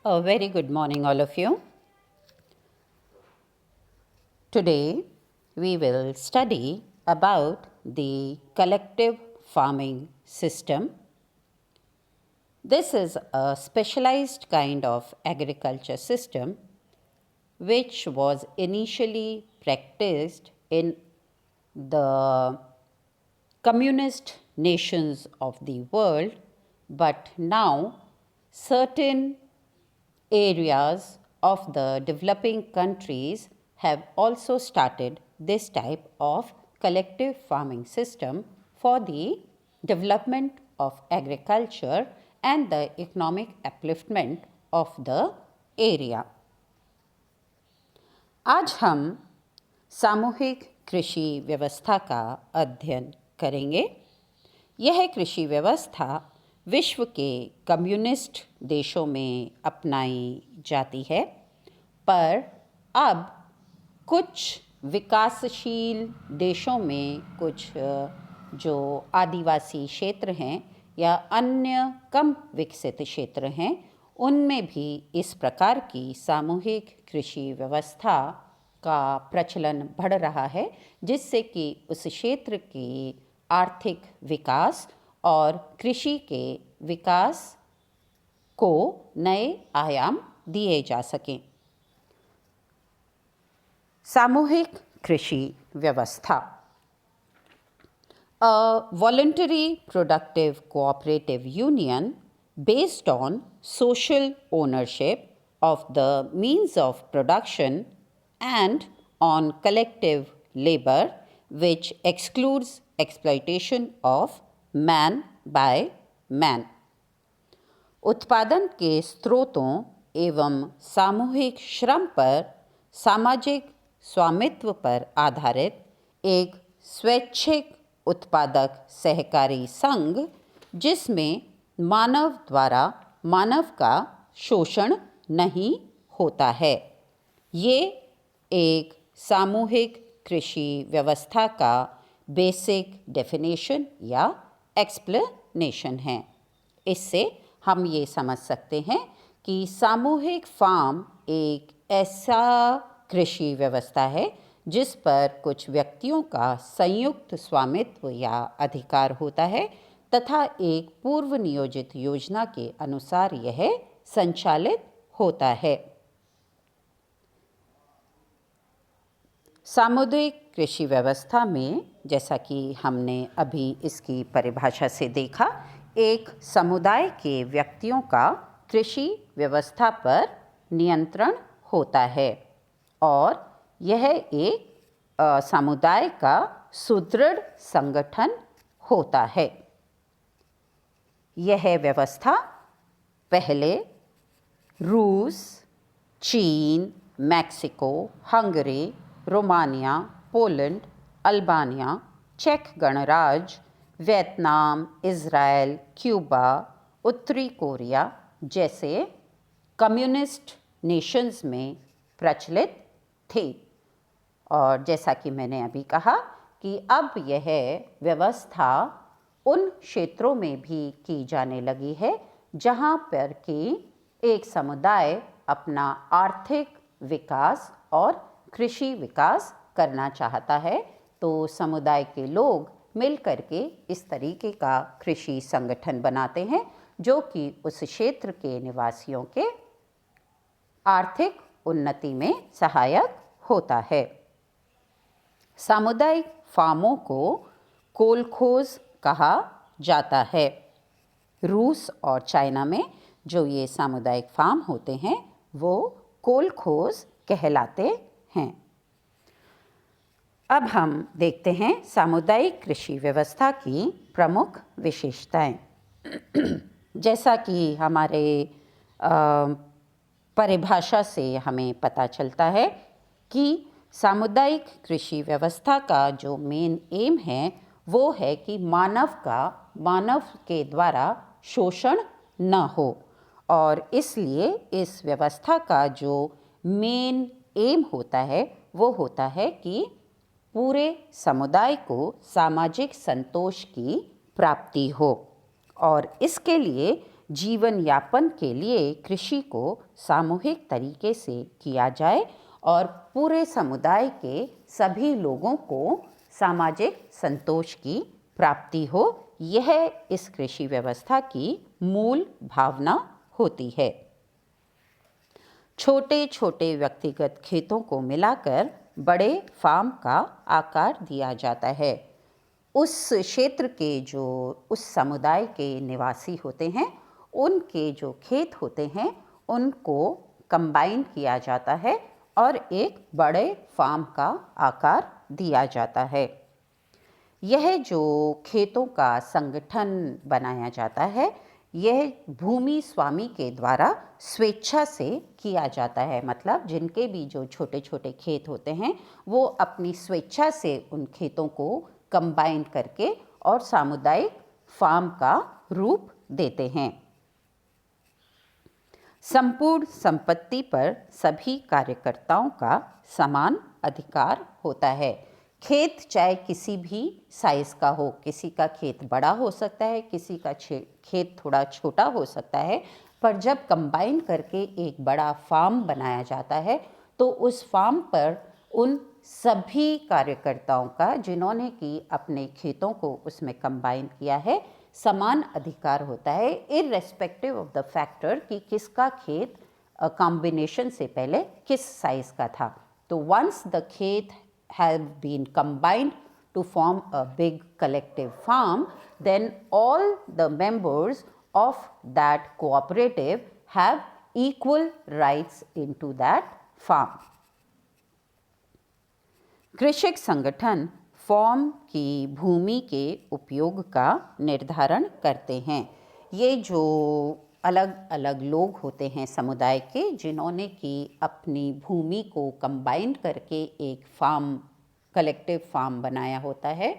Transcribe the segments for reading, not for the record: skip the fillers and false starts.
A very good morning, all of you. Today, we will study about the collective farming system. This is a specialized kind of agriculture system which was initially practiced in the communist nations of the world, but now certain areas of the developing countries have also started this type of collective farming system for the development of agriculture and the economic upliftment of the area. आज हम सामूहिक कृषि व्यवस्था का अध्ययन करेंगे। यह कृषि व्यवस्था विश्व के कम्युनिस्ट देशों में अपनाई जाती है, पर अब कुछ विकासशील देशों में कुछ जो आदिवासी क्षेत्र हैं या अन्य कम विकसित क्षेत्र हैं, उनमें भी इस प्रकार की सामूहिक कृषि व्यवस्था का प्रचलन बढ़ रहा है, जिससे कि उस क्षेत्र की आर्थिक विकास और कृषि के विकास को नए आयाम दिए जा सकें। सामूहिक कृषि व्यवस्था A voluntary productive cooperative union based on social ownership of the means of production and on collective labor which excludes exploitation of man by man. उत्पादन के स्रोतों एवं सामूहिक श्रम पर सामाजिक स्वामित्व पर आधारित एक स्वैच्छिक उत्पादक सहकारी संघ जिसमें मानव द्वारा मानव का शोषण नहीं होता है। ये एक सामूहिक कृषि व्यवस्था का बेसिक डेफिनेशन या एक्सप्लेनेशन है। इससे हम ये समझ सकते हैं कि सामूहिक फार्म एक ऐसा कृषि व्यवस्था है जिस पर कुछ व्यक्तियों का संयुक्त स्वामित्व या अधिकार होता है तथा एक पूर्व नियोजित योजना के अनुसार यह संचालित होता है। सामुदायिक कृषि व्यवस्था में, जैसा कि हमने अभी इसकी परिभाषा से देखा, एक समुदाय के व्यक्तियों का कृषि व्यवस्था पर नियंत्रण होता है और यह एक समुदाय का सुदृढ़ संगठन होता है। यह व्यवस्था पहले रूस, चीन, Mexico, Hungary, Romania, Poland, Albania, चेक गणराज्य, वियतनाम, इज़राइल, क्यूबा, उत्तरी कोरिया जैसे कम्युनिस्ट नेशंस में प्रचलित थी। और जैसा कि मैंने अभी कहा कि अब यह व्यवस्था उन क्षेत्रों में भी की जाने लगी है जहाँ पर कि एक समुदाय अपना आर्थिक विकास और कृषि विकास करना चाहता है, तो समुदाय के लोग मिल करके इस तरीके का कृषि संगठन बनाते हैं जो कि उस क्षेत्र के निवासियों के आर्थिक उन्नति में सहायक होता है। सामुदायिक फार्मों को कोलखोज कहा जाता है। रूस और चाइना में जो ये सामुदायिक फार्म होते हैं वो कोलखोज कहलाते हैं। अब हम देखते हैं सामुदायिक कृषि व्यवस्था की प्रमुख विशेषताएं। जैसा कि हमारे परिभाषा से हमें पता चलता है कि सामुदायिक कृषि व्यवस्था का जो मेन एम है वो है कि मानव के द्वारा शोषण न हो, और इसलिए इस व्यवस्था का जो मेन एम होता है वो होता है कि पूरे समुदाय को सामाजिक संतोष की प्राप्ति हो, और इसके लिए जीवन यापन के लिए कृषि को सामूहिक तरीके से किया जाए और पूरे समुदाय के सभी लोगों को सामाजिक संतोष की प्राप्ति हो, यह इस कृषि व्यवस्था की मूल भावना होती है। छोटे छोटे व्यक्तिगत खेतों को मिलाकर बड़े फार्म का आकार दिया जाता है। उस क्षेत्र के जो उस समुदाय के निवासी होते हैं, उनके जो खेत होते हैं उनको कंबाइन किया जाता है और एक बड़े फार्म का आकार दिया जाता है। यह जो खेतों का संगठन बनाया जाता है, यह भूमि स्वामी के द्वारा स्वेच्छा से किया जाता है। मतलब जिनके भी जो छोटे छोटे खेत होते हैं वो अपनी स्वेच्छा से उन खेतों को कंबाइन करके और सामुदायिक फार्म का रूप देते हैं। संपूर्ण संपत्ति पर सभी कार्यकर्ताओं का समान अधिकार होता है। खेत चाहे किसी भी साइज़ का हो, किसी का खेत बड़ा हो सकता है, किसी का खेत थोड़ा छोटा हो सकता है, पर जब कंबाइन करके एक बड़ा फार्म बनाया जाता है तो उस फार्म पर उन सभी कार्यकर्ताओं का, जिन्होंने कि अपने खेतों को उसमें कंबाइन किया है, समान अधिकार होता है, इररेस्पेक्टिव ऑफ द फैक्टर कि किसका खेत कॉम्बिनेशन से पहले किस साइज़ का था। तो वंस द खेत have been combined to form a big collective farm, then all the members of that cooperative have equal rights into that farm. कृषक संगठन फॉर्म की भूमि के उपयोग का निर्धारण करते हैं। ये जो अलग अलग लोग होते हैं समुदाय के, जिन्होंने कि अपनी भूमि को कंबाइन करके एक फार्म, कलेक्टिव फार्म बनाया होता है,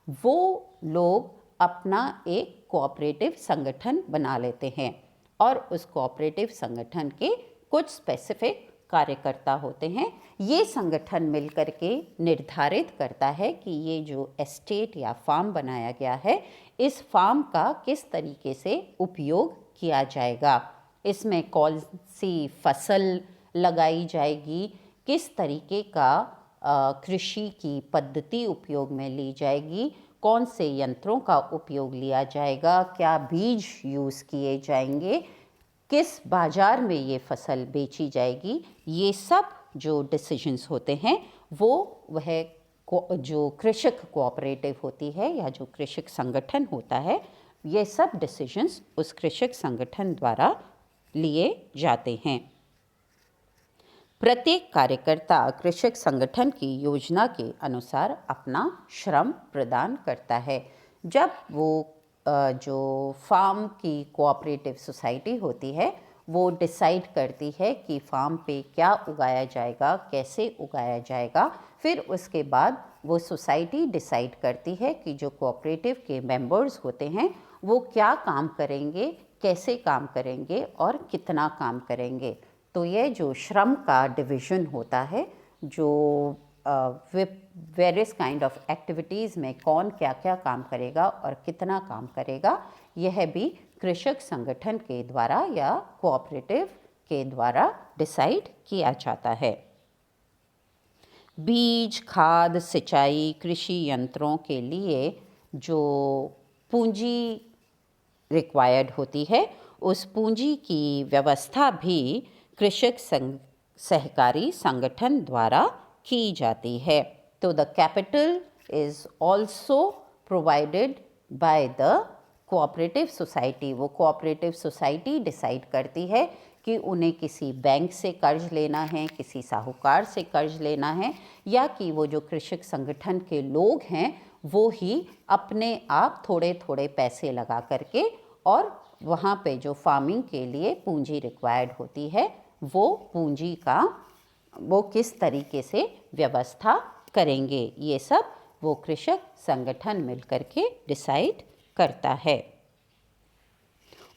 वो लोग अपना एक कोऑपरेटिव संगठन बना लेते हैं और उस कोऑपरेटिव संगठन के कुछ स्पेसिफिक कार्यकर्ता होते हैं। ये संगठन मिलकर के निर्धारित करता है कि ये जो एस्टेट या फार्म बनाया गया है, इस फार्म का किस तरीके से उपयोग किया जाएगा, इसमें कौन सी फसल लगाई जाएगी, किस तरीके का कृषि की पद्धति उपयोग में ली जाएगी, कौन से यंत्रों का उपयोग लिया जाएगा, क्या बीज यूज़ किए जाएंगे, किस बाज़ार में ये फसल बेची जाएगी। ये सब जो डिसीजंस होते हैं वो वह जो कृषक कोऑपरेटिव होती है या जो कृषक संगठन होता है, ये सब डिसीजंस उस कृषक संगठन द्वारा लिए जाते हैं। प्रत्येक कार्यकर्ता कृषक संगठन की योजना के अनुसार अपना श्रम प्रदान करता है। जब वो जो फार्म की कोऑपरेटिव सोसाइटी होती है वो डिसाइड करती है कि फार्म पे क्या उगाया जाएगा, कैसे उगाया जाएगा, फिर उसके बाद वो सोसाइटी डिसाइड करती है कि जो कोऑपरेटिव के मेंबर्स होते हैं वो क्या काम करेंगे, कैसे काम करेंगे और कितना काम करेंगे। तो ये जो श्रम का डिवीज़न होता है, जो वेरियस काइंड ऑफ एक्टिविटीज़ में कौन क्या क्या काम करेगा और कितना काम करेगा, यह भी कृषक संगठन के द्वारा या कोऑपरेटिव के द्वारा डिसाइड किया जाता है। बीज, खाद, सिंचाई, कृषि यंत्रों के लिए जो पूंजी रिक्वायर्ड होती है, उस पूंजी की व्यवस्था भी कृषक सहकारी संगठन द्वारा की जाती है। तो the capital is also provided by the cooperative society. वो कोऑपरेटिव सोसाइटी डिसाइड करती है कि उन्हें किसी बैंक से कर्ज लेना है, किसी साहूकार से कर्ज लेना है, या कि वो जो कृषक संगठन के लोग हैं वो ही अपने आप थोड़े थोड़े पैसे लगा करके और वहाँ पे जो फार्मिंग के लिए पूंजी रिक्वायर्ड होती है वो पूंजी का वो किस तरीके से व्यवस्था करेंगे, ये सब वो कृषक संगठन मिलकर के डिसाइड करता है।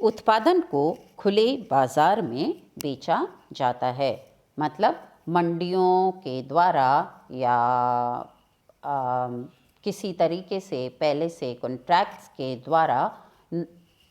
उत्पादन को खुले बाज़ार में बेचा जाता है, मतलब मंडियों के द्वारा या किसी तरीके से पहले से कॉन्ट्रैक्ट्स के द्वारा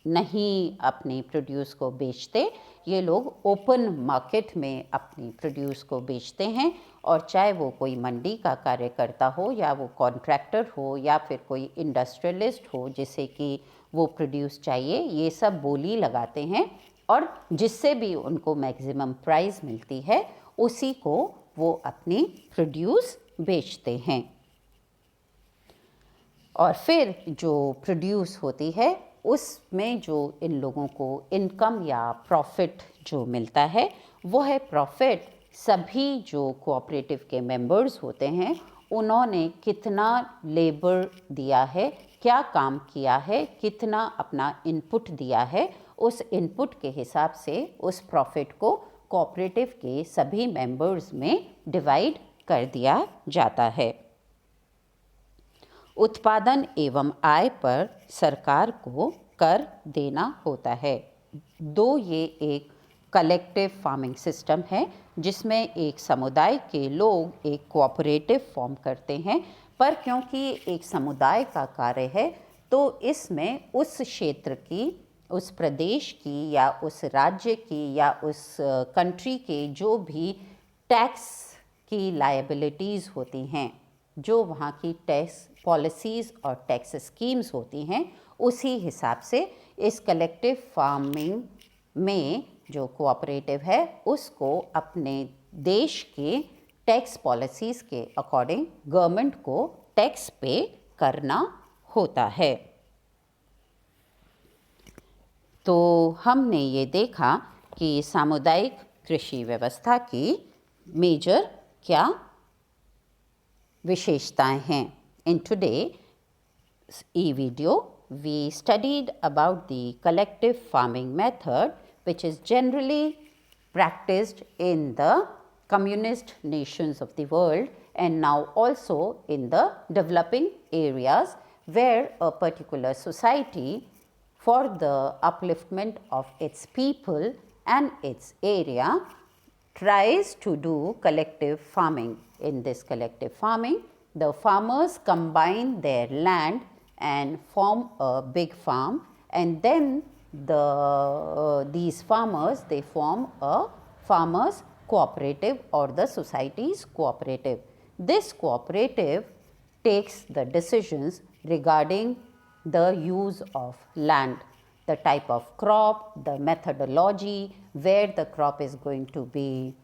नहीं अपनी प्रोड्यूस को बेचते, ये लोग ओपन मार्केट में अपनी प्रोड्यूस को बेचते हैं। और चाहे वो कोई मंडी का कार्य करता हो या वो कॉन्ट्रैक्टर हो या फिर कोई इंडस्ट्रियलिस्ट हो जिसे कि वो प्रोड्यूस चाहिए, ये सब बोली लगाते हैं और जिससे भी उनको मैक्सिमम प्राइस मिलती है उसी को वो अपनी प्रोड्यूस बेचते हैं। और फिर जो प्रोड्यूस होती है उसमें जो इन लोगों को इनकम या प्रॉफिट जो मिलता है वो है प्रॉफिट सभी जो कोऑपरेटिव के मेंबर्स होते हैं उन्होंने कितना लेबर दिया है, क्या काम किया है, कितना अपना इनपुट दिया है, उस इनपुट के हिसाब से उस प्रॉफिट को कोऑपरेटिव के सभी मेंबर्स में डिवाइड कर दिया जाता है। उत्पादन एवं आय पर सरकार को कर देना होता है। दो ये एक कलेक्टिव फार्मिंग सिस्टम है जिसमें एक समुदाय के लोग एक कोऑपरेटिव फॉर्म करते हैं, पर क्योंकि एक समुदाय का कार्य है तो इसमें उस क्षेत्र की, उस प्रदेश की या उस राज्य की या उस कंट्री के जो भी टैक्स की लायबिलिटीज़ होती हैं, जो वहाँ की टैक्स पॉलिसीज़ और टैक्स स्कीम्स होती हैं, उसी हिसाब से इस कलेक्टिव फार्मिंग में जो कोऑपरेटिव है उसको अपने देश के टैक्स पॉलिसीज़ के अकॉर्डिंग गवर्नमेंट को टैक्स पे करना होता है। तो हमने ये देखा कि सामुदायिक कृषि व्यवस्था की मेजर क्या विशेषताएं हैं। In today's e-video, we studied about the collective farming method which is generally practiced in the communist nations of the world and now also in the developing areas where a particular society, for the upliftment of its people and its area, tries to do collective farming. In this collective farming, the farmers combine their land and form a big farm, and then these farmers, they form a farmers cooperative or the society's cooperative. This cooperative takes the decisions regarding the use of land, the type of crop, the methodology, where the crop is going to be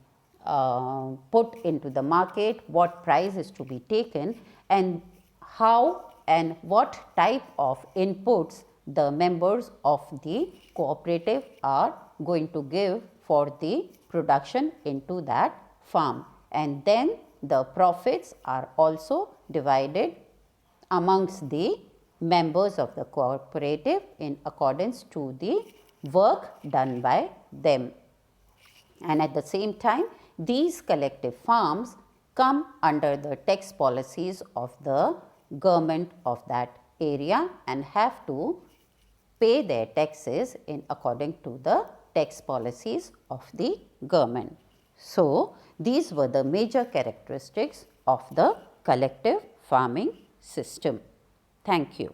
put into the market, what price is to be taken, and how and what type of inputs the members of the cooperative are going to give for the production into that farm. And then the profits are also divided amongst the members of the cooperative in accordance to the work done by them. And at the same time, these collective farms come under the tax policies of the government of that area and have to pay their taxes in according to the tax policies of the government. So, these were the major characteristics of the collective farming system. Thank you.